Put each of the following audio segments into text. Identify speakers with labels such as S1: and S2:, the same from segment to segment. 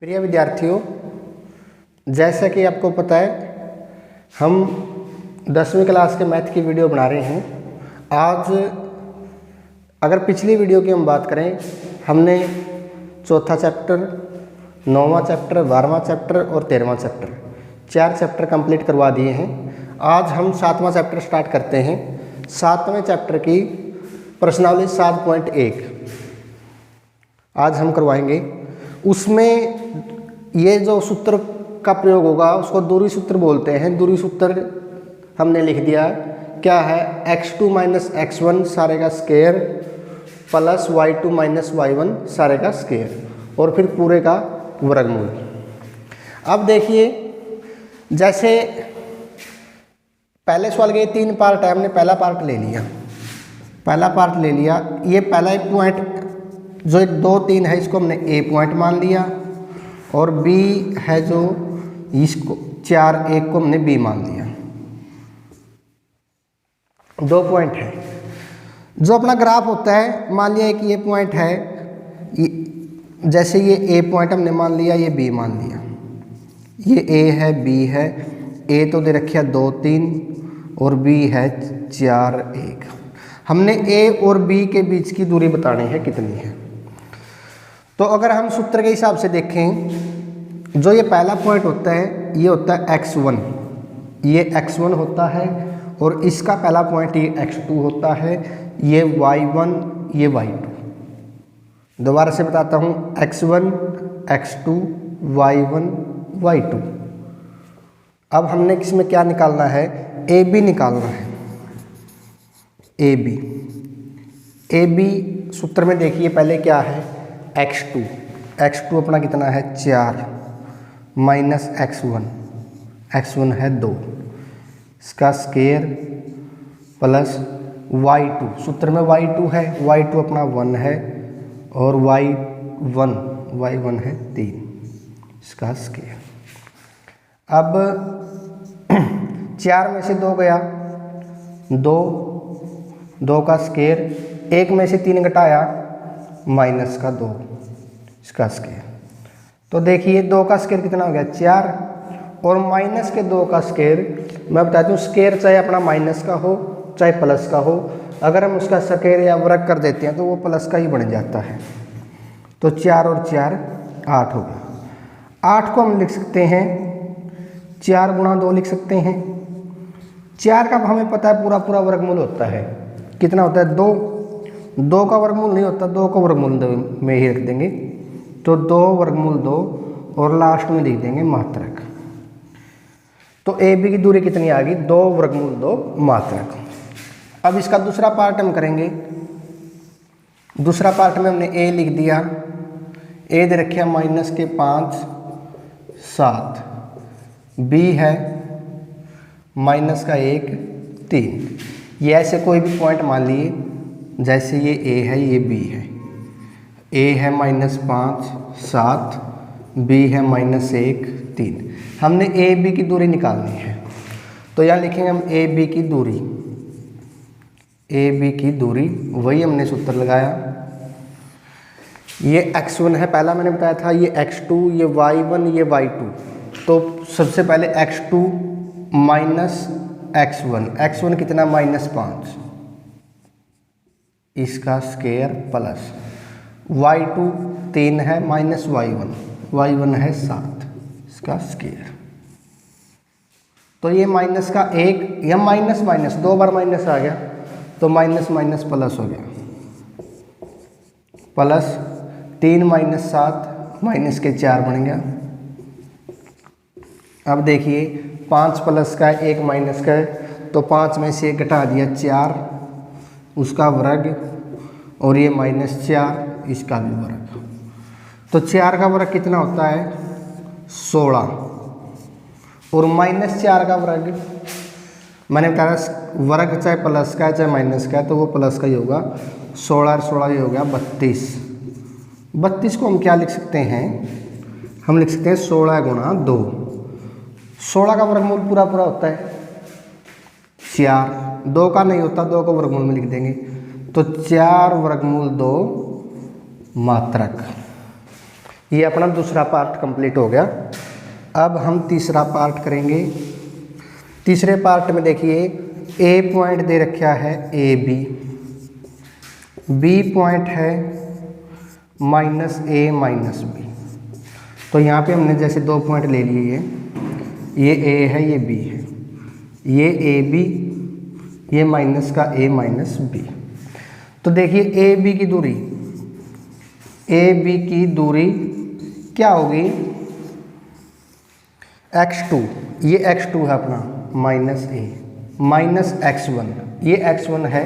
S1: प्रिय विद्यार्थियों, जैसा कि आपको पता है हम 10वीं क्लास के मैथ की वीडियो बना रहे हैं। आज अगर पिछली वीडियो की हम बात करें, हमने चौथा चैप्टर, 9वां चैप्टर, 12वां चैप्टर और 13वां चैप्टर 4 चैप्टर कंप्लीट करवा दिए हैं। आज हम 7वां चैप्टर स्टार्ट करते हैं। 7वें चैप्टर की प्रश्नावली 7.1 आज हम करवाएंगे। उसमें ये जो सूत्र का प्रयोग होगा उसको दूरी सूत्र बोलते हैं। दूरी सूत्र हमने लिख दिया, क्या है, x2 माइनस x1 सारे का square plus y2 minus y1 सारे का स्क्वायर और फिर पूरे का वर्गमूल। अब देखिए, जैसे पहले सवाल के 3 पार्ट है, हमने पहला पार्ट ले लिया। ये पहला एक पॉइंट जो 2, 3 है इसको हमने ए पॉइंट मान लिया और बी है जो इसको 4, 1 को हमने बी मान लिया। 2 पॉइंट है। जो अपना ग्राफ होता है, मान लिया कि ये पॉइंट है, जैसे ये ए पॉइंट हमने मान लिया, ये बी मान लिया, ये ए है, बी है। ए तो दे रखा 2, 3 और बी है 4, 1। हमने ए और बी के बीच की दूरी बतानी है कितनी है। तो अगर हम सूत्र के हिसाब से देखें, जो ये पहला पॉइंट होता है ये होता है x1, ये x1 होता है और इसका पहला पॉइंट ये x2 होता है, ये y1, ये y2। दोबारा से बताता हूँ, x1, x2, y1, y2। अब हमने किसमें क्या निकालना है, ए बी निकालना है। ए बी सूत्र में देखिए पहले क्या है, x2 अपना कितना है 4 माइनस x1 है 2, इसका स्क्वायर प्लस y2, सूत्र में y2 है, y2 अपना 1 है और y1 है 3, इसका स्क्वायर। अब 4 में से 2 गया, 2 का स्क्वायर, 1 में से 3 घटाया माइनस का 2, इसका स्क्वायर। तो देखिए 2 का स्क्वायर कितना हो गया 4 और माइनस के 2 का स्क्वायर। मैं बताती हूँ, स्क्वायर चाहे अपना माइनस का हो चाहे प्लस का हो, अगर हम उसका स्क्वायर या वर्ग कर देते हैं तो वो प्लस का ही बन जाता है। तो 4 और 4 8 हो गया। 8 को हम लिख सकते हैं 4 गुणा 2 लिख सकते हैं। 4 का हमें पता है पूरा वर्गमूल होता है, कितना होता है 2 का वर्गमूल नहीं होता, 2 को वर्गमूल में ही रख देंगे, तो 2 वर्गमूल 2 और लास्ट में लिख देंगे मात्रक। तो ए बी की दूरी कितनी आ गई, 2 वर्गमूल 2 मात्रक। अब इसका दूसरा पार्ट हम करेंगे। दूसरा पार्ट में हमने ए लिख दिया, ए दे रखे माइनस के 5, 7, बी है माइनस का 1, 3। ये ऐसे कोई भी पॉइंट मान लिए, जैसे ये ए है, ये बी है। ए है माइनस 5, 7, बी है माइनस 1, 3। हमने ए बी की दूरी निकालनी है, तो यहाँ लिखेंगे हम ए बी की दूरी, वही हमने सूत्र लगाया। ये x1 है, पहला मैंने बताया था, ये x2, ये y1, ये y2। तो सबसे पहले x2 माइनस x1 कितना -5, इसका स्क्वायर प्लस y2 3 है माइनस y1 है 7, इसका स्क्वायर। तो ये माइनस का 1, यह माइनस 2 बार माइनस आ गया, तो माइनस प्लस हो गया, प्लस 3 माइनस 7 माइनस के 4 बन गया। अब देखिए 5 प्लस का 1 माइनस का है, तो 5 में से 1 घटा दिया 4, उसका वर्ग, और ये -4 इसका भी वर्ग। तो 4 का वर्ग कितना होता है 16 और -4 का वर्ग मैंने बताया वर्ग चाहे प्लस का है चाहे माइनस का है, तो वो प्लस का ही होगा। 16 और 16 ये हो गया 32। 32 को हम क्या लिख सकते हैं, हम लिख सकते हैं 16 गुणा 2। 16 का वर्गमूल पूरा होता है 4, 2 का नहीं होता, 2 को वर्गमूल में लिख देंगे, तो 4 वर्गमूल 2 मात्रक। ये अपना दूसरा पार्ट कंप्लीट हो गया। अब हम तीसरा पार्ट करेंगे। तीसरे पार्ट में देखिए ए पॉइंट दे रखा है ए बी, बी पॉइंट है माइनस ए माइनस बी। तो यहाँ पे हमने जैसे दो पॉइंट ले लिए, ये ए है ये बी है, ये ए बी, ये माइनस का ए माइनस बी। तो देखिए ए बी की दूरी, ए बी की दूरी क्या होगी, x2, ये x2 है अपना माइनस ए, माइनस x1, ये x1 है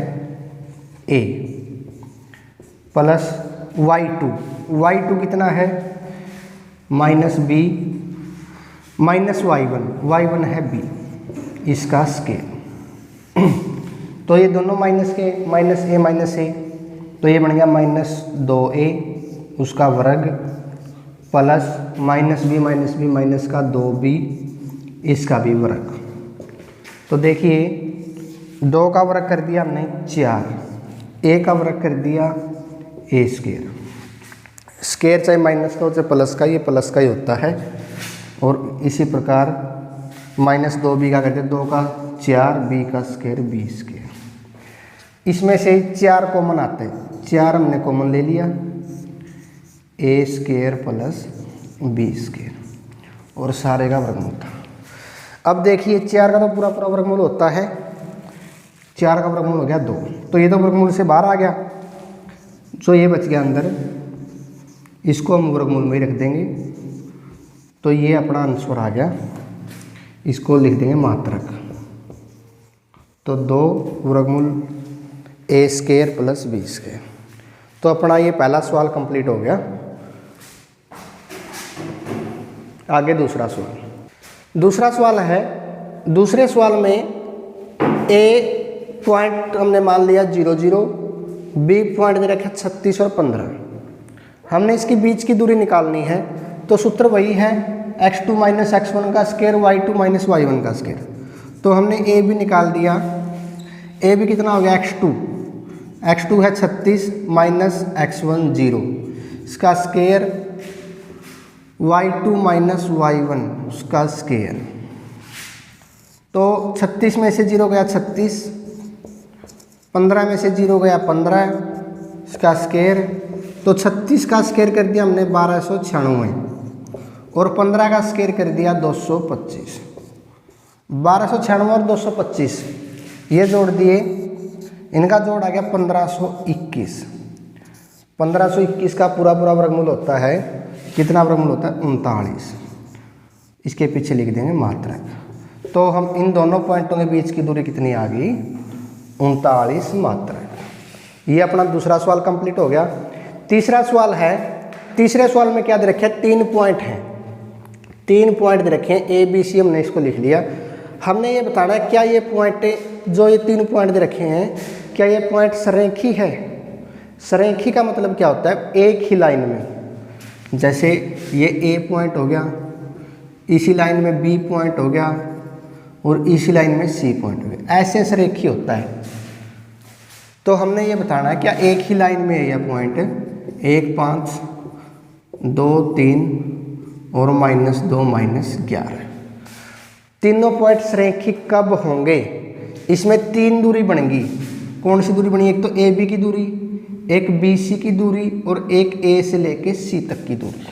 S1: a, प्लस y2, y2 कितना है minus B, minus y1, y1 है b, इसका स्केल। तो ये दोनों माइनस के, माइनस ए माइनस ए, तो ये बन गया माइनस 2a उसका वर्ग, प्लस माइनस बी माइनस का 2b इसका भी वर्ग। तो देखिए 2 का वर्ग कर दिया हमने 4, a का वर्ग कर दिया a स्केयर। स्केयर चाहे माइनस का हो चाहे प्लस का, ये प्लस का ही होता है। और इसी प्रकार माइनस 2b का कर दिया, 2 का 4, b का स्केयर b स्केयर। इसमें से 4 कॉमन आते हैं, 4 हमने कॉमन ले लिया, a square plus b square और सारे का वर्गमूल था। अब देखिए 4 का तो पूरा पूरा वर्गमूल होता है, 4 का वर्गमूल हो गया 2, तो ये तो वर्गमूल से बाहर आ गया, जो ये बच गया अंदर, इसको हम वर्गमूल में ही रख देंगे। तो ये अपना आंसर आ गया, इसको लिख देंगे मात्रक। तो 2 वर्गमूल a square plus b square. तो अपना ये पहला सवाल कंप्लीट हो गया। आगे दूसरा सवाल। दूसरा सवाल है, दूसरे सवाल में a पॉइंट हमने मान लिया 0 0, b पॉइंट दे रखा 36 और 15। हमने इसकी बीच की दूरी निकालनी है। तो सूत्र वही है x2 माइनस x1 का स्केयर, y2 माइनस y1 का स्केयर। तो हमने a भी निकाल दिया, a भी कितना हो गया x2, x2 है 36 माइनस x1 0, इसका स्केयर y2 माइनस y1 उसका स्केयर। तो 36 में से 0 गया 36, 15 में से 0 गया 15, इसका स्केयर। तो 36 का स्केयर कर दिया हमने 1296 और 15 का स्केयर कर दिया 225। 1296 और 225 ये जोड़ दिए, इनका जोड़ आ गया 1521। 1521 का पूरा पूरा वर्गमूल होता है, कितना वर्गमूल होता है 39। इसके पीछे लिख देंगे मात्रक। तो हम इन दोनों पॉइंटों के बीच की दूरी कितनी आ गई 39 मात्रक। ये अपना दूसरा सवाल कंप्लीट हो गया। तीसरा सवाल है, तीसरे सवाल में क्या दे रखे हैं, 3 पॉइंट हैं, 3 पॉइंट दे रखे हैं ए बी सी, हमने इसको लिख लिया। हमने ये बताना है क्या ये पॉइंट, जो ये 3 पॉइंट दे रखे हैं, क्या ये पॉइंट संरेखी है। संरेखी का मतलब क्या होता है, एक ही लाइन में, जैसे ये ए पॉइंट हो गया, इसी लाइन में बी पॉइंट हो गया और इसी लाइन में सी पॉइंट हो गया, ऐसे संरेखी होता है। तो हमने ये बताना है क्या एक ही लाइन में है यह पॉइंट, 1 5 2 3 और -2 -11, तीनों पॉइंट संरेखी कब होंगे। इसमें 3 दूरी बनेगी। कौन सी दूरी बनी, एक तो ए बी की दूरी, एक बी सी की दूरी और एक ए से लेके सी तक की दूरी,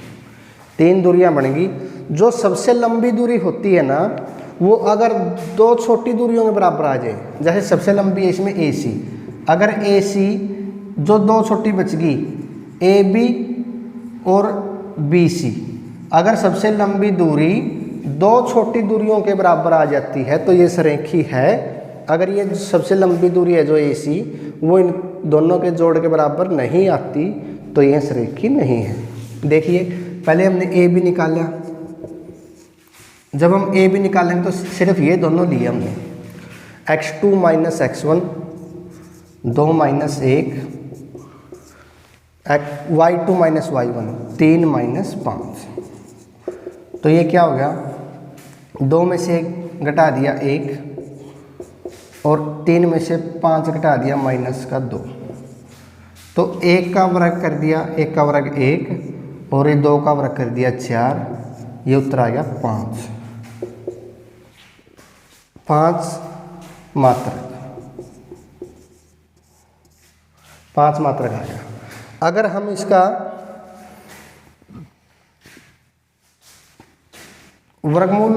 S1: 3 दूरियां बनेगी। जो सबसे लंबी दूरी होती है ना, वो अगर 2 छोटी दूरियों के बराबर आ जाए, जैसे सबसे लंबी है इसमें ए सी, अगर ए सी जो 2 छोटी बच गई ए बी और बी सी, अगर सबसे लंबी दूरी 2 छोटी दूरियों के बराबर आ जाती है तो ये संरेखी है। अगर ये सबसे लंबी दूरी है जो ए सी, वो इन दोनों के जोड़ के बराबर नहीं आती तो ये संरेखी नहीं है। देखिए पहले हमने ए बी निकाला, जब हम ए बी निकालेंगे तो सिर्फ ये दोनों लिए हमने, x2 minus x1 2 minus 1, y2 minus y1 3 minus 5। तो ये क्या हो गया, 2 में से 1 घटा दिया 1 और 3 में से 5 घटा दिया -2। तो 1 का वर्ग कर दिया, 1 का वर्ग 1 और ये 2 का वर्ग कर दिया 4, ये उत्तर आ गया 5। 5 मात्रक, 5 मात्रक आ गया। अगर हम इसका वर्गमूल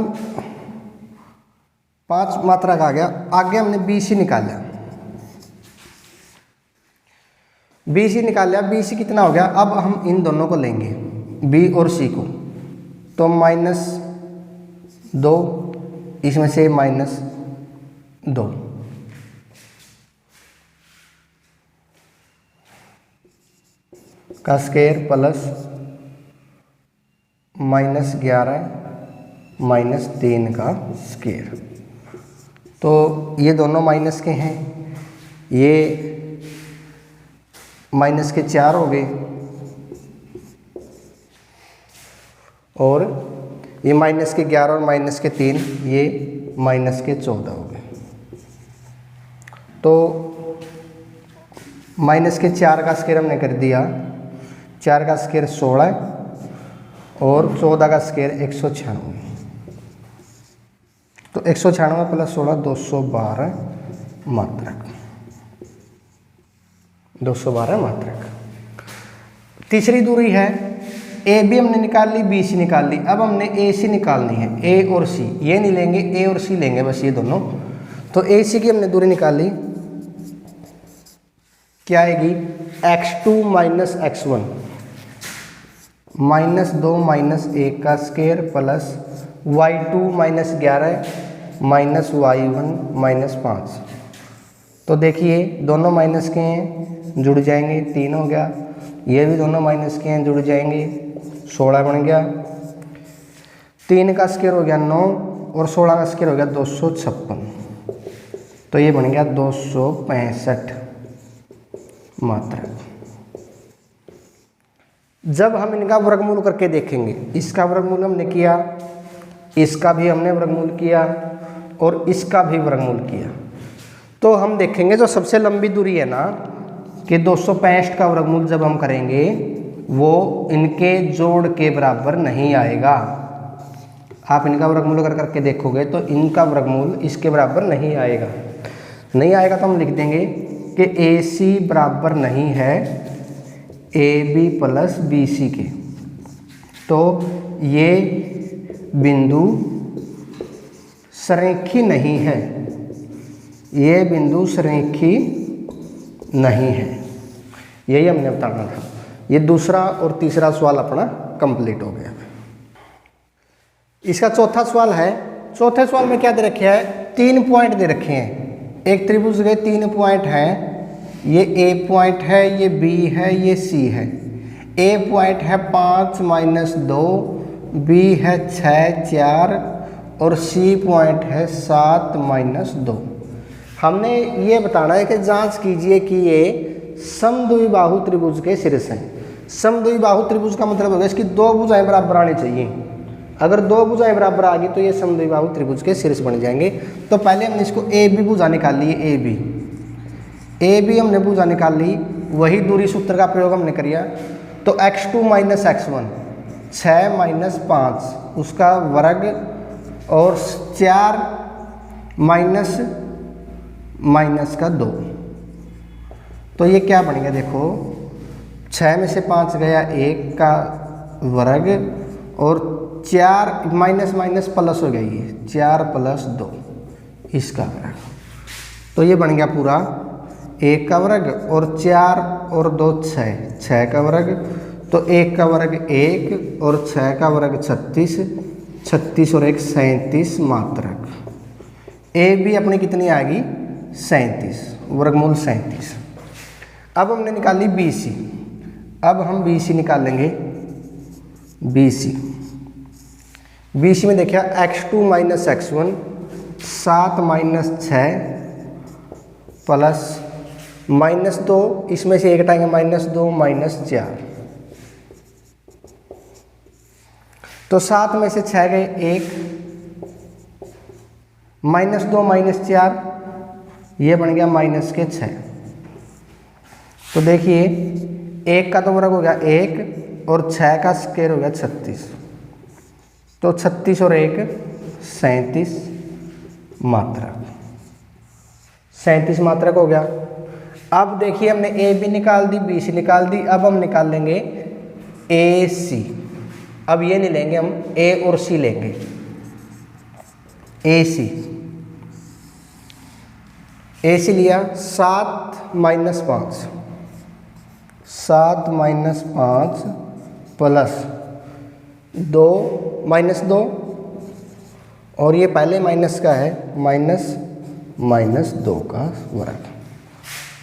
S1: 5 मात्रक आ गया, आगे हमने BC निकाला। BC निकाल लिया, BC कितना हो गया। अब हम इन दोनों को लेंगे B और C को, तो -2, इसमें से -2, का स्क्वायर प्लस -11 -3 का स्क्वायर। तो ये दोनों माइनस के हैं, ये माइनस के 4 हो गए और ये माइनस के 11 और माइनस के 3, ये माइनस के 14 हो गए। तो माइनस के 4 का स्क्वायर हमने कर दिया, 4 का स्क्वायर 16 और 14 का स्क्वायर 196। तो 196 प्लस 16 212 मात्रक, 212 मात्रक। तीसरी दूरी है AB हमने निकाल ली, BC निकाल ली, अब हमने AC निकालनी है, A और C। ये नहीं लेंगे, A और C लेंगे बस, ये दोनों। तो AC की हमने दूरी निकाल ली, क्या आएगी x2 माइनस x1 -2 -1 का स्क्वायर प्लस y2 -11 -y1 -5। तो देखिए दोनों माइनस के हैं, जुड़ जाएंगे, 3 हो गया। ये भी दोनों माइनस के हैं, जुड़ जाएंगे, 16 बन गया। 3 का स्क्वायर हो गया 9 और 16 का स्क्वायर हो गया 256। तो ये बन गया 265 मात्रक। जब हम इनका वर्गमूल करके देखेंगे, इसका वर्गमूल हमने किया, इसका भी हमने वर्गमूल किया और इसका भी वर्गमूल किया, तो हम देखेंगे जो सबसे लंबी दूरी है ना कि 265 का वर्गमूल जब हम करेंगे वो इनके जोड़ के बराबर नहीं आएगा। आप इनका वर्गमूल करके देखोगे तो इनका वर्गमूल इसके बराबर नहीं आएगा। नहीं आएगा तो हम लिख देंगे कि AC बराबर नहीं है AB प्लस BC के। तो ये बिंदु संरेखी नहीं है, ये बिंदु संरेखी नहीं है, यही हमने बताना था। ये दूसरा और तीसरा सवाल अपना कंप्लीट हो गया। इसका चौथा सवाल है। चौथे सवाल में क्या दे रखे है, 3 पॉइंट दे रखे हैं। एक त्रिभुज के 3 पॉइंट हैं, ये A पॉइंट है, ये B है, ये C है। A पॉइंट है 5 -2, B है 6 4 और C पॉइंट है 7 -2। हमने ये बताना है कि जांच कीजिए कि ये समद्विबाहु त्रिभुज के शीर्ष हैं। समद्विबाहु त्रिभुज का मतलब होगा इसकी 2 भुजाएं बराबर आनी चाहिए। अगर 2 भुजाएं बराबर आ गई तो ये समद्विबाहु त्रिभुज के शीर्ष बन जाएंगे। तो पहले हमने इसको AB भुजा निकाल ली, AB हमने भुजा निकाल ली, वही दूरी सूत्र का प्रयोग हमने किया। तो x2 माइनस x1 6 -5 उसका वर्ग और 4 माइनस का 2। तो ये क्या बन गया, देखो 6 में से 5 गया, 1 का वर्ग और 4 माइनस प्लस हो गया, ये 4 + 2 इसका वर्ग। तो ये बन गया पूरा 1 का वर्ग और 4 और 2 6 का वर्ग। तो 1 का वर्ग 1 और 6 का वर्ग 36 और 1 37 मात्रक। AB अपनी कितनी आएगी 37, वर्गमूल 37। अब हमने निकाली BC। अब हम BC निकाल लेंगे। BC में देखिए x2 माइनस x1 7 -6 प्लस -2, इसमें से एक हटाएंगे -2 -4। तो 7 में से 6 गए, 1 -2 -4, ये बन गया -6। तो देखिए 1 का तो वर्ग हो गया 1 और 6 का स्क्वायर हो गया 36। तो 36 और 1 37 मात्रक, 37 मात्रक हो गया। अब देखिए हमने ए बी निकाल दी, बी सी निकाल दी, अब हम निकाल लेंगे ए सी। अब ये नहीं लेंगे हम, ए और सी लेंगे। ए सी लिया 7 - 5, 7 - 5 प्लस 2 -2, और ये पहले माइनस का है, -2 का वर्ग।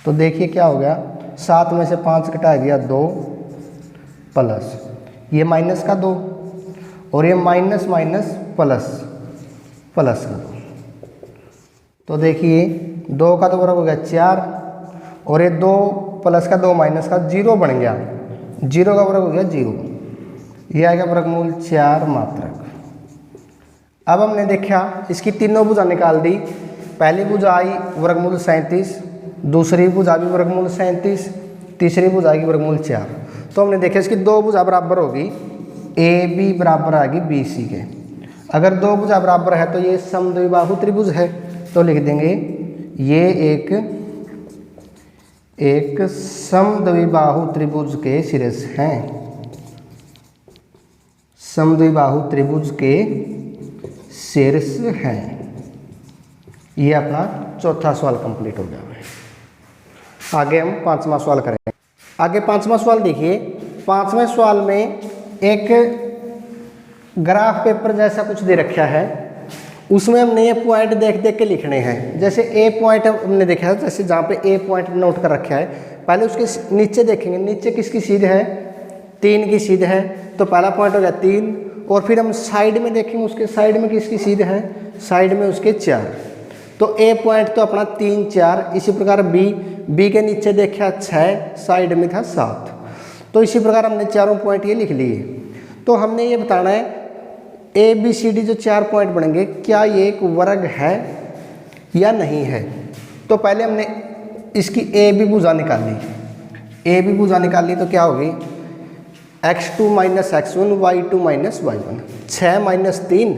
S1: तो देखिए क्या हो गया, 7 में से 5 घटा दिया 2 प्लस ये माइनस का 2 और ये माइनस प्लस का 2। तो देखिए 2 का तो वर्ग हो गया 4, और ये 2 प्लस का 2 माइनस का 0 बन गया, 0 का वर्ग हो गया 0। ये आएगा वर्गमूल 4 मात्रक। अब हमने देखा इसकी तीनों भुजा निकाल दी। पहली भुजा आई वर्गमूल 37, दूसरी भुजा भी वर्गमूल 37, तीसरी भुजा आएगी वर्गमूल 4। तो हमने देखा इसकी दो भुजा बराबर होगी, ए बी बराबर आएगी बी सी के। अगर दो भुजा बराबर है तो ये समद्विबाहु त्रिभुज है, तो लिख देंगे ये एक समद्विबाहु त्रिभुज के शीर्ष हैं, समद्विबाहु त्रिभुज के शीर्ष हैं। ये अपना चौथा सवाल कंप्लीट हो गया है। आगे हम 5वां सवाल करेंगे। आगे 5वां सवाल देखिए। 5वें सवाल में एक ग्राफ पेपर जैसा कुछ दे रखा है, उसमें हमने ये पॉइंट देख देख के लिखने हैं। जैसे ए पॉइंट हमने देखा है, जैसे जहाँ पे ए पॉइंट नोट कर रखा है, पहले उसके नीचे देखेंगे, नीचे किसकी सीध है, 3 की सीध है, तो पहला पॉइंट हो गया 3। और फिर हम साइड में देखेंगे, उसके साइड में किसकी सीध है, साइड में उसके 4। तो ए पॉइंट तो अपना 3 4। इसी प्रकार बी के नीचे देखा 6, साइड में था 7। तो इसी प्रकार हमने चारों पॉइंट ये लिख लिए। तो हमने ये बताना है ए बी सी डी जो 4 पॉइंट बनेंगे, क्या ये एक वर्ग है या नहीं है। तो पहले हमने इसकी ए बी भुजा निकाली। ए बी भुजा निकाली तो क्या होगी, x2 - x1 y2 - y1, 6 - 3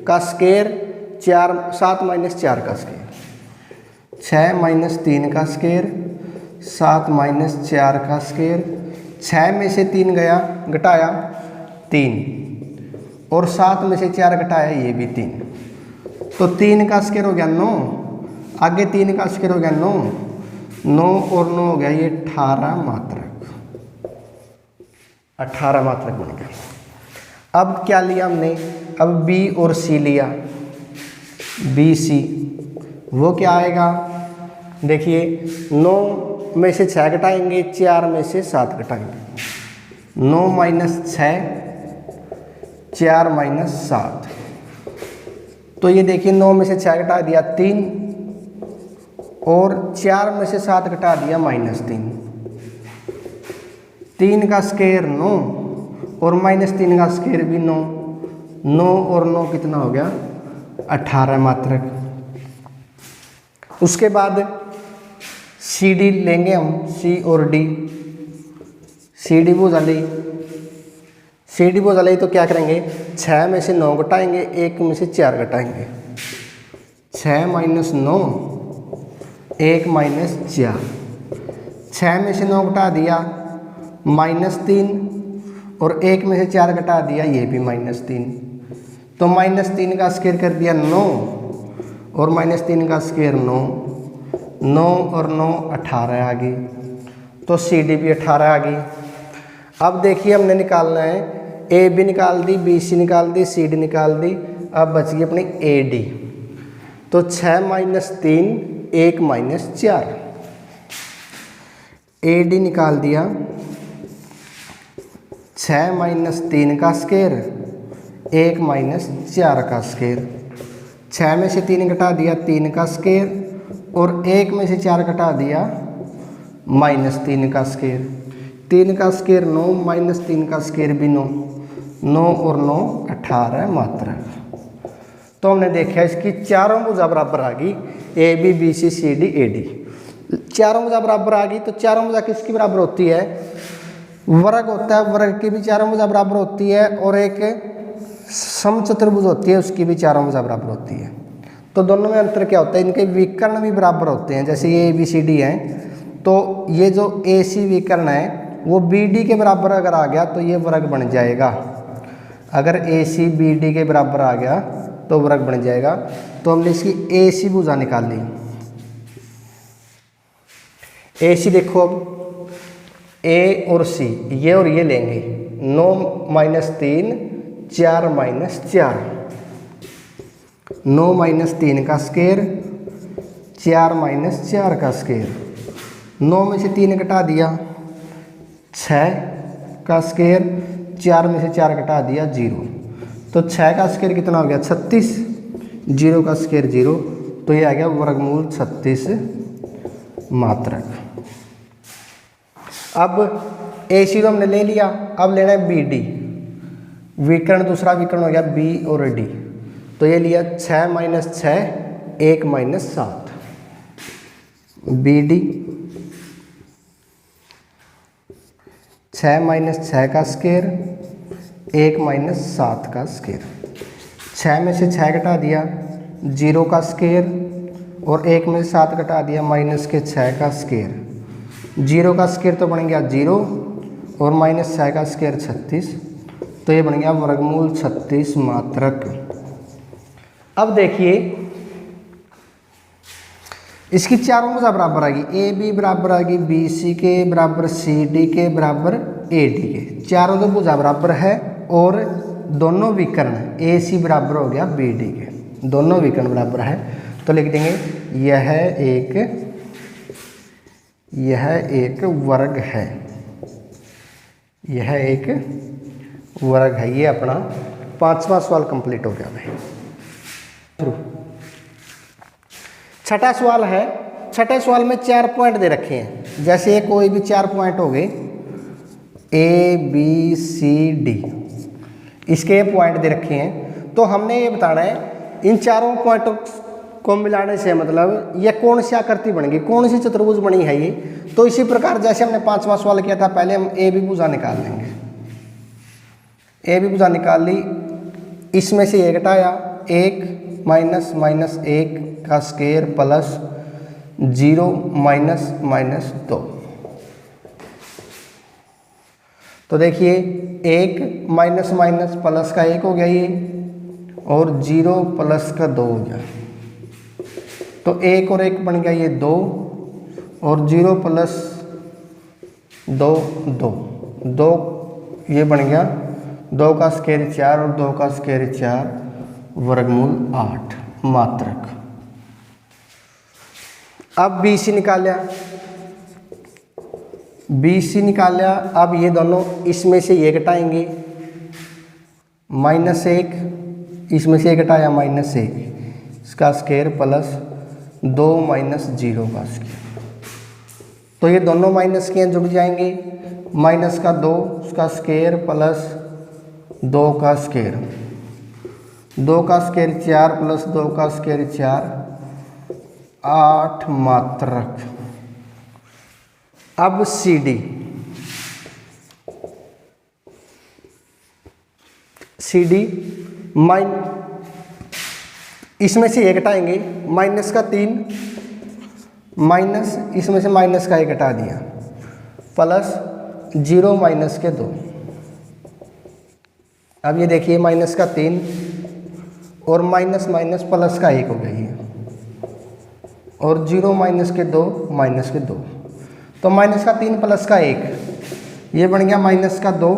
S1: का स्क्वायर 7 - 4 का स्क्वायर, 6 - 3 का स्क्वायर 7 - 4 का स्क्वायर। 6 में से 3 गया, घटाया 3, और 7 में से 4 घटाया ये भी 3। तो 3 का स्क्वायर हो गया 9, आगे 3 का स्क्वायर हो गया 9, 9 और 9 हो गया ये 18 मात्रक, 18 मात्रक बन गया। अब क्या लिया हमने, अब बी और सी लिया, बी सी, वो क्या आएगा, देखिए 9 में से 6 घटाएंगे, 4 में से 7 घटाएंगे, 9 - 6 4 - 7। तो ये देखिए 9 में से 6 घटा दिया 3, और 4 में से 7 घटा दिया -3। 3 का स्क्वायर 9 और -3 का स्क्वायर भी 9, 9 और 9 कितना हो गया, 18 मात्रक। उसके बाद सी डी लेंगे हम, सी और डी। सी डी भुजा ली, सी डी भुजा ली तो क्या करेंगे, 6 में से 9 घटाएंगे, 1 में से 4 घटाएंगे, 6 - 9 1 - 4। 6 में से 9 घटा दिया -3, और 1 में से 4 घटा दिया ये भी -3। तो -3 का स्क्वायर कर दिया 9, और -3 का स्क्वायर 9, 9 और 9 18 आ गई। तो सी डी भी 18 आ गई। अब देखिए हमने निकालना है, ए बी निकाल दी, बी सी निकाल दी, सी डी निकाल दी, अब बच गई अपनी ए डी। तो 6 - 3 1 - 4, ए डी निकाल दिया, 6 - 3 का स्क्वायर 1 - 4 का स्क्वायर। 6 में से 3 घटा दिया 3 का स्क्वायर, और 1 में से 4 घटा दिया -3 का स्क्वायर। 3 का स्क्वायर 9, -3 का स्क्वायर भी 9, 9 और 9 18 मात्रक। तो हमने देखा इसकी चारों भुजा बराबर आ गई, A B B C C D A D, चारों भुजा बराबर आ गई। तो चारों भुजा किसकी बराबर होती है, वर्ग होता है, वर्ग की भी चारों भुजा बराबर होती है, और एक समचतुर्भुज होती है उसकी भी चारों भुजा बराबर होती है। तो दोनों में अंतर क्या होता है, इनके विकर्ण भी बराबर होते हैं। जैसे ये ABCD हैं, तो ये जो AC विकर्ण है वो BD के बराबर अगर आ गया तो ये वर्ग बन जाएगा। अगर AC BD के बराबर आ गया तो वर्ग बन जाएगा। तो हमने इसकी AC भुजा निकाल ली। AC देखो, अब A और C ये और ये लेंगे, 9 - 3 4 - 4, 9 - 3 का स्क्वायर 4 - 4 का स्क्वायर, 9 में से 3 घटा दिया 6 का स्क्वायर, 4 में से 4 घटा दिया 0, तो 6 का स्क्वायर कितना हो गया 36, 0 का स्क्वायर 0, तो ये आ गया वर्गमूल 36 मात्रक। अब AC तो हमने ले लिया, अब लेना है BD विकर्ण, दूसरा विकर्ण हो गया B और D, तो ये लिया 6 - 6 1 - 7, BD 6 - 6 का स्क्वायर 1 - 7 का स्क्वायर, 6 में से 6 घटा दिया 0 का स्क्वायर, और 1 में से 7 घटा दिया -6 का स्क्वायर, 0 का स्क्वायर तो बन गया 0, और -6 का स्क्वायर 36, तो ये बन गया वर्गमूल 36 मात्रक। अब देखिए इसकी चारों भुजा बराबर आएगी, AB बराबर आएगी BC के बराबर, CD के बराबर, AD के, चारों तो भुजा बराबर है, और दोनों विकर्ण AC बराबर हो गया BD के, दोनों विकर्ण बराबर है। तो लिख देंगे यह एक वर्ग है, यह एक वर्ग है। ये अपना 5वां सवाल कंप्लीट हो गया भाई। छठा सवाल है, छठे सवाल में 4 पॉइंट दे रखे हैं। जैसे ये कोई भी 4 पॉइंट हो गए ABCD, इसके पॉइंट दे रखे हैं, तो हमने ये बताना है इन चारों पॉइंटों को मिलाने से मतलब ये कौन सी आकृति बनेगी, कौन सी चतुर्भुज बनी है ये। तो इसी प्रकार जैसे हमने 5वां सवाल किया था, पहले हम AB भुजा निकाल लेंगे। AB भुजा निकाल ली, इसमें से ये घटाया 1 - -1 का स्क्वायर प्लस 0 - -2, तो देखिए 1 माइनस प्लस का 1 हो गया ये, और 0 प्लस का 2 हो गया, तो 1 और 1 बन गया ये 2, और 0 प्लस 2 2 ये बन गया 2 का स्क्वायर 4, और 2 का स्क्वायर 4, वर्गमूल 8 मात्रक। अब BC निकाल लिया, BC निकाल लिया। अब ये दोनों इसमें से ये घटाएंगे -1, इसमें से ये घटाया -1, इसका स्क्वायर प्लस 2 - 0 का स्क्वायर, तो ये दोनों माइनस के जुड़ जाएंगे, माइनस का 2 उसका स्क्वायर प्लस 2 का स्क्वायर, 2 का स्क्वायर 4 प्लस 2 का स्क्वायर 4, 8 मात्रक। अब CD इसमें से ये घटाएंगे माइनस का 3, माइनस इसमें से माइनस का 1 घटा दिया, प्लस 0 माइनस के 2। अब ये देखिए माइनस का 3 और माइनस माइनस प्लस का 1 हो गया ये, और 0 माइनस के 2 माइनस के 2, तो माइनस का 3 प्लस का 1 ये बन गया माइनस का 2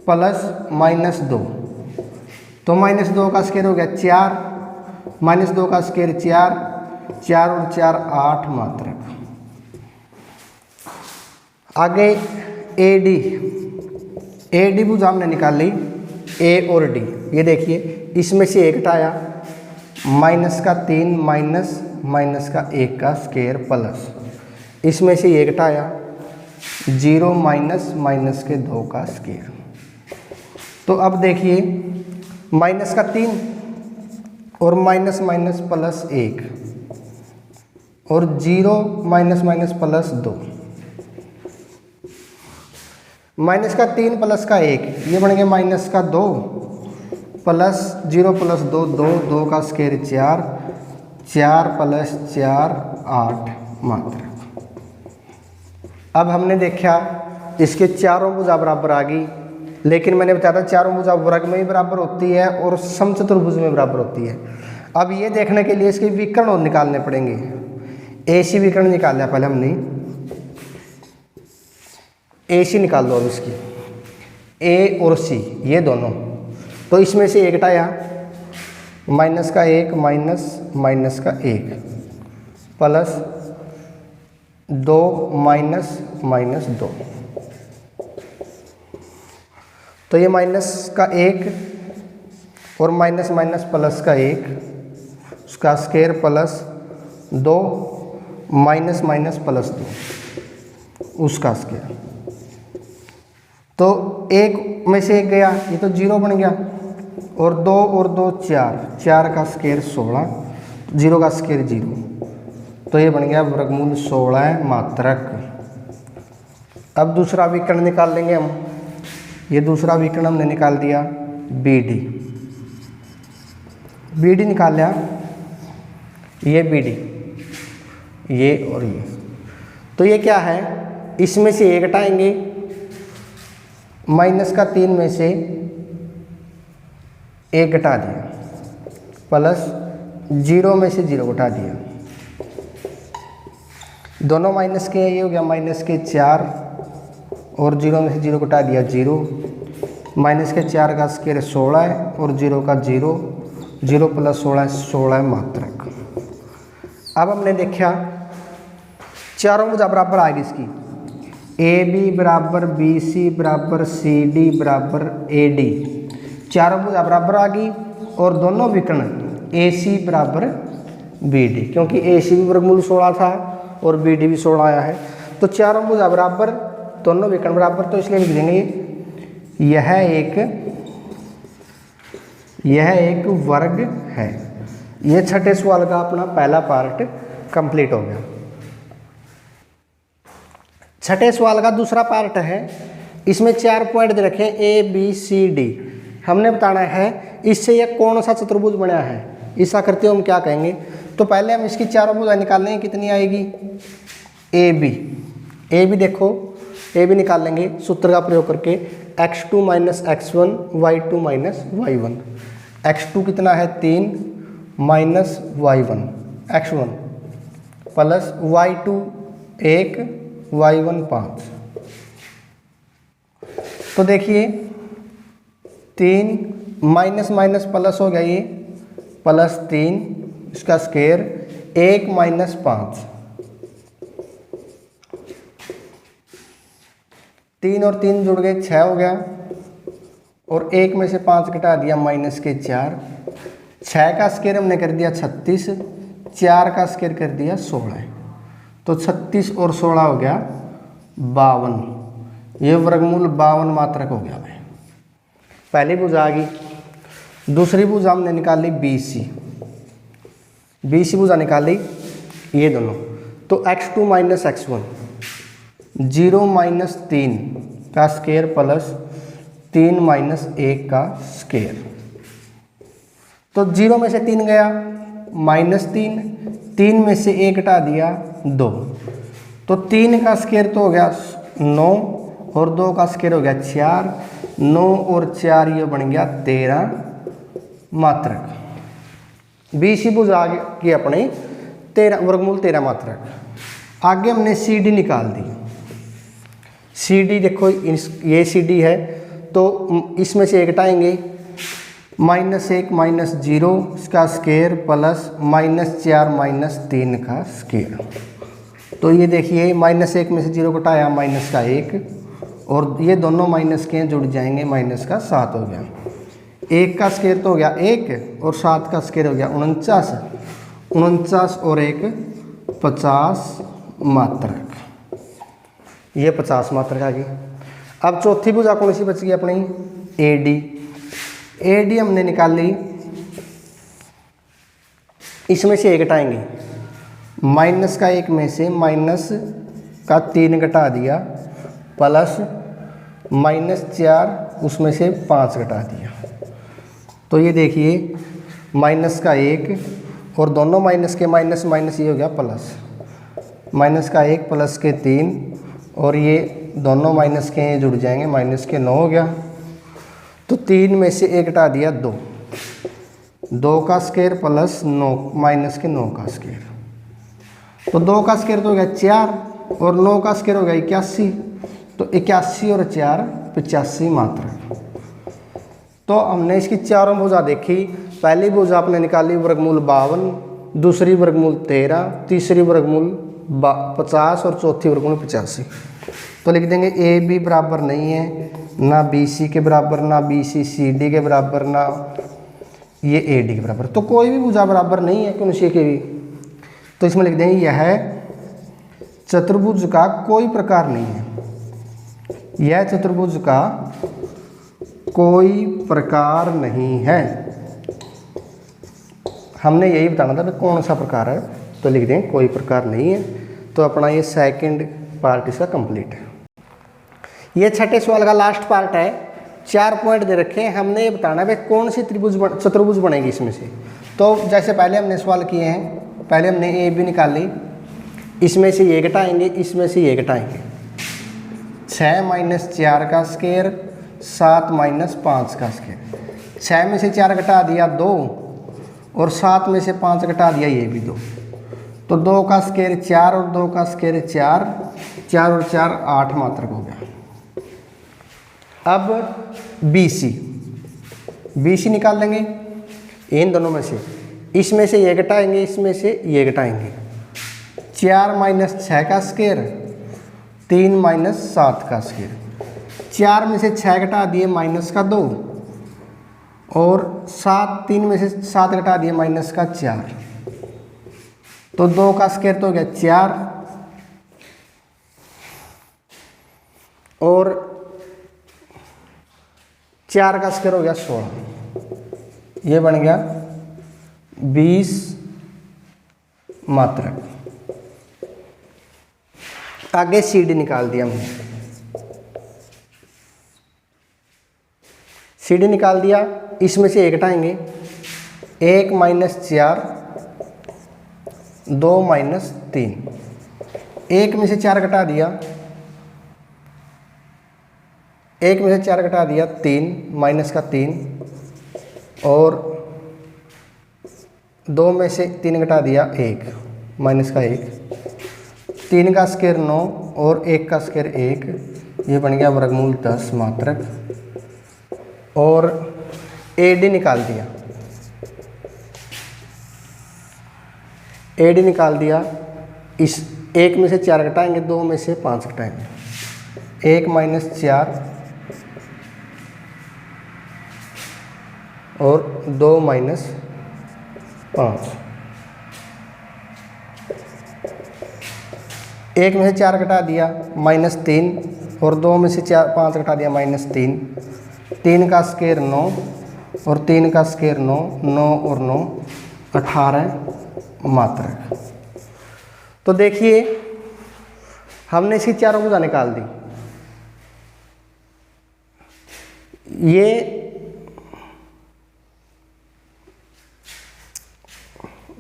S1: प्लस -2, तो -2 का स्क्वायर हो गया 4, -2 का स्क्वायर 4, 4 और 4 8 मात्रक। आगे AD भुजा हमने निकाल ली A और D। ये देखिए इसमें से 1 घटाया, माइनस का 3 माइनस का 1 का स्क्वायर प्लस, इसमें से ये घटाया 0 माइनस के 2 का स्क्वायर। तो अब देखिए माइनस का 3 और माइनस प्लस 1 और 0 माइनस प्लस 2, माइनस का 3 प्लस का 1, ये बन गया माइनस का 2 प्लस 0 प्लस 2 2, 2 का स्क्वायर 4, 4 प्लस 4 8 मात्रक। अब हमने देखा इसके चारों भुजा बराबर आ गई, लेकिन मैंने बताया था चारों भुजा वर्ग में ही बराबर होती है और समचतुर्भुज में बराबर होती है। अब ये देखने के लिए इसके विकर्ण और निकालने पड़ेंगे। AC विकर्ण निकाल लिया पहले हमने, AC निकाल दो अब इसकी, A और C ये दोनों। तो इसमें से एक हटाया, माइनस का 1 माइनस माइनस का 1 प्लस 2 माइनस माइनस 2, तो ये माइनस का 1 और माइनस माइनस प्लस का 1, उसका square plus 2 minus minus plus 2 उसका स्क्वायर। तो एक में से एक गया, ये तो 0 बन गया, और 2 और 2 4, 4 का स्क्वायर 16, 0 का स्क्वायर 0, तो ये बन गया वर्गमूल 16 मात्रक। अब दूसरा विकर्ण निकाल लेंगे हम। ये दूसरा विकर्ण हमने निकाल दिया BD, BD निकाल लिया, ये BD, ये और ये। तो ये क्या है, इसमें से एक हटाएंगे, माइनस का 3 में से एक घटा दिया, प्लस 0 में से 0 घटा दिया, दोनों माइनस के, ये हो गया माइनस के 4 और 0 में से 0 घटा दिया 0, माइनस के 4 का स्क्वायर 16 और 0 का 0, 0 प्लस 16 16 मात्रक। अब हमने देखा चारों भुजा बराबर आ गई इसकी, AB बराबर BC बराबर CD बराबर AD, चारों भुजा बराबर आ गई, और दोनों विकर्ण AC बराबर BD, क्योंकि AC भी वर्गमूल 16 था और BD भी 16 आया है, तो चारों भुजा बराबर, दोनों विकर्ण बराबर, तो इसलिए लिख देंगे यह एक वर्ग है। यह छठे सवाल का अपना पहला पार्ट कंप्लीट हो गया। छठे सवाल का दूसरा पार्ट है, इसमें 4 पॉइंट दे रखे हैं A B C D। हमने बताना है इससे यह कौन सा चतुर्भुज बना है। ऐसा करते हो हम क्या कहेंगे, तो पहले हम इसकी चारों भुजा निकालेंगे, कितनी आएगी AB देखो, AB निकाल लेंगे सूत्र का प्रयोग करके, x2 minus x1 y2 minus y1, x2 कितना है 3 minus y1 x1 plus y2 1 y1 5। तो देखिए 3 माइनस माइनस प्लस हो गया, ये प्लस 3 इसका स्क्वायर 1 माइनस 5, 3 और 3 जुड़ गए 6 हो गया, और 1 में से 5 घटा दिया माइनस के 4, 6 का स्क्वायर हमने कर दिया 36, 4 का स्क्वायर कर दिया 16, तो 36 और 16 हो गया 52, ये वर्गमूल 52 मात्रक हो गया भाई। पहली भुजा आ गई। दूसरी भुजा हमने निकाली BC भुजा निकाली, ये दोनों, तो x2 माइनस x1 0 माइनस 3 का स्क्वायर प्लस 3 माइनस 1 का स्क्वायर, तो 0 में से 3 गया माइनस 3, 3 में से 1 घटा दिया 2, तो 3 का स्क्वायर तो हो गया 9 और 2 का स्क्वायर हो गया 4, 9 और 4 ये बन गया 13 मात्रक। BC भुजा की अपनी 13 वर्गमूल 13 मात्रक। आगे हमने CD निकाल दी। CD देखो ये CD है, तो इसमें से एक हटाएंगे, माइनस 1 माइनस 0 इसका स्क्वायर प्लस माइनस 4 माइनस 3 का स्क्वायर, तो ये देखिए माइनस 1 में से 0 घटाया माइनस का 1, और ये दोनों माइनस के जुड़ जाएंगे, माइनस का 7 हो गया, 1 का स्क्वायर तो हो गया 1 और 7 का स्क्वायर हो गया 49, 49 और 1 50 मात्रक, ये 50 मात्रक आ गई। अब चौथी भुजा कौन सी बच गई अपनी AD हमने निकाली, इसमें से एक घटाएंगे, माइनस का 1 में से माइनस का 3 घटा दिया, प्लस -4 उसमें से 5 घटा दिया, तो ये देखिए माइनस का 1 और दोनों माइनस के माइनस माइनस ये हो गया प्लस, माइनस का 1 प्लस के 3 और ये दोनों माइनस के जुड़ जाएंगे, माइनस के 9 हो गया। तो 3 में से 1 घटा दिया 2, 2 का स्क्वायर प्लस 9 माइनस के 9 का स्क्वायर, तो 2 का स्क्वायर तो हो गया 4 और 9 का स्क्वायर हो गया 81, तो 81 और 4 85 मात्रक। तो हमने इसकी चारों भुजा देखी। पहली भुजा आपने निकाली वर्गमूल 52, दूसरी वर्गमूल 13, तीसरी वर्गमूल 50 और चौथी वर्गमूल 85। तो लिख देंगे ए बी बराबर नहीं है, ना बी सी के बराबर, ना बी सी सी डी के बराबर, ना ये ए डी के बराबर। तो कोई भी भुजा बराबर नहीं है कौन सी के भी। तो इसमें लिख देंगे यह चतुर्भुज का कोई प्रकार नहीं है, यह चतुर्भुज का कोई प्रकार नहीं है। हमने यही बताना था कि कौन सा प्रकार है, तो लिख दें कोई प्रकार नहीं है। तो अपना ये सेकंड पार्ट इसका कंप्लीट है। ये छठे सवाल का लास्ट पार्ट है। 4 पॉइंट दे रखे हैं, हमने ये बताना है कौन सी चतुर्भुज बनेगी इसमें से। तो जैसे पहले हमने सवाल किए हैं, पहले हमने ए बी निकाली, इसमें से ये घटाएंगे, इसमें से ये घटाएंगे। 6 माइनस 4 का स्क्वायर, 7 माइनस 5 का स्क्वायर। 6 में से 4 घटा दिया 2 और 7 में से 5 घटा दिया ये भी 2, तो 2 का स्क्वायर 4 और 2 का स्क्वायर 4, 4 और 4 8 मात्रक हो गया। अब बी सी निकाल लेंगे इन दोनों में से, इसमें से ये घटाएंगे, इसमें से ये घटाएंगे। 4 माइनस 6 का स्क्वायर, 3 माइनस 7 का स्क्वायर। 4 में से 6 घटा दिए माइनस का 2 और 3 में से 7 घटा दिए माइनस का 4, तो 2 का स्क्वायर तो हो गया 4 और 4 का स्क्वायर हो गया 16, ये बन गया 20 मात्रक। आगे सी डी निकाल दिया हमने, सी डी निकाल दिया, इसमें से 1 घटाएंगे, 1 माइनस 4, 2 माइनस 3, 1 में से 4 घटा दिया, 1 में से 4 घटा दिया 3 माइनस का 3 और 2 में से 3 घटा दिया 1 माइनस का 1, 3 का स्क्वायर 9 और 1 का स्क्वायर 1, ये बन गया वर्गमूल 10 मात्रक। और ए डी निकाल दिया, ए डी निकाल दिया, इस 1 में से 4 घटाएंगे, 2 में से 5 घटाएंगे, 1 माइनस 4 और 2 माइनस 5, 1 में से 4 घटा दिया माइनस 3 और 2 में से 5 घटा दिया माइनस 3, 3 का स्क्वायर 9 और 3 का स्क्वायर 9, 9 और 9 18 मात्रक। तो देखिए हमने इसकी चारों भुजा निकाल दी। ये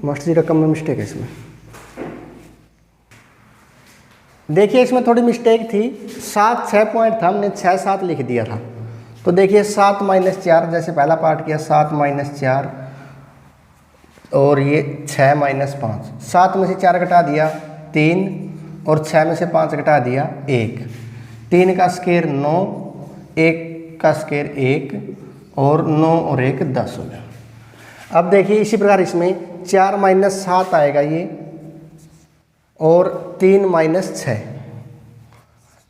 S1: मास्टर जी रकम में मिस्टेक है इसमें, देखिए इसमें थोड़ी मिस्टेक थी। 6 पॉइंट था, हमने 6 7 लिख दिया था। तो देखिए 7 माइनस 4, जैसे पहला पार्ट किया 7 माइनस 4 और ये 6 माइनस 5, 7 में से 4 घटा दिया 3 और 6 में से 5 घटा दिया 1, 3 का स्क्वायर 9, 1 का स्क्वायर 1 और 9 और 1 10 हो गया। अब देखिए इसी प्रकार इसमें 4 माइनस 7 आएगा ये और 3 माइनस 6,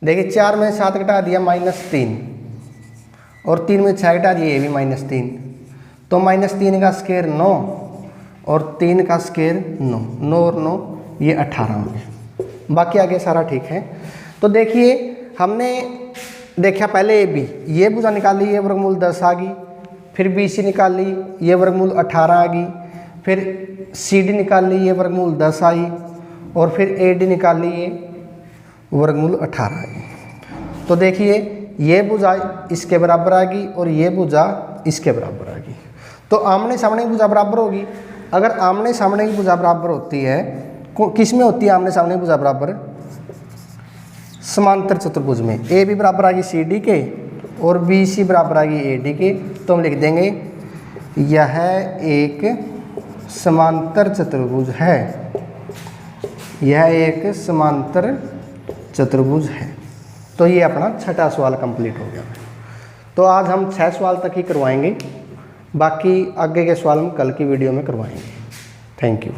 S1: देखिए 4 में 7 घटा दिया माइनस 3 और 3 में 6 घटा दिया ये भी माइनस 3, तो माइनस 3 का स्क्वायर 9 और 3 का स्क्वायर 9, 9 और 9 ये 18 हो गया। बाकी आगे सारा ठीक है। तो देखिए हमने देखा पहले ए बी, ये भुजा निकाली, ये वर्गमूल 10 आ गई, फिर बी सी निकाली, ये वर्गमूल 18 आ गई, फिर सी डी निकाली, ये वर्गमूल 10 आई और फिर ए डी निकाली, ये वर्गमूल 18 आई। तो देखिए ये भुजा इसके बराबर आ गई और ये भुजा इसके बराबर आ गई। तो आमने सामने की भुजा बराबर होगी। अगर आमने सामने की भुजा बराबर होती है, किस में होती है आमने सामने की भुजा बराबर? समांतर चतुर्भुज में। ए भी बराबर आ गई सी डी के और बी सी बराबर आ गई ए डी के। तो हम लिख देंगे यह एक समांतर चतुर्भुज है, यह एक समांतर चतुर्भुज है। तो ये अपना छठा सवाल कंप्लीट हो गया। तो आज हम 6 सवाल तक ही करवाएंगे, बाकी आगे के सवाल हम कल की वीडियो में करवाएंगे। Thank you.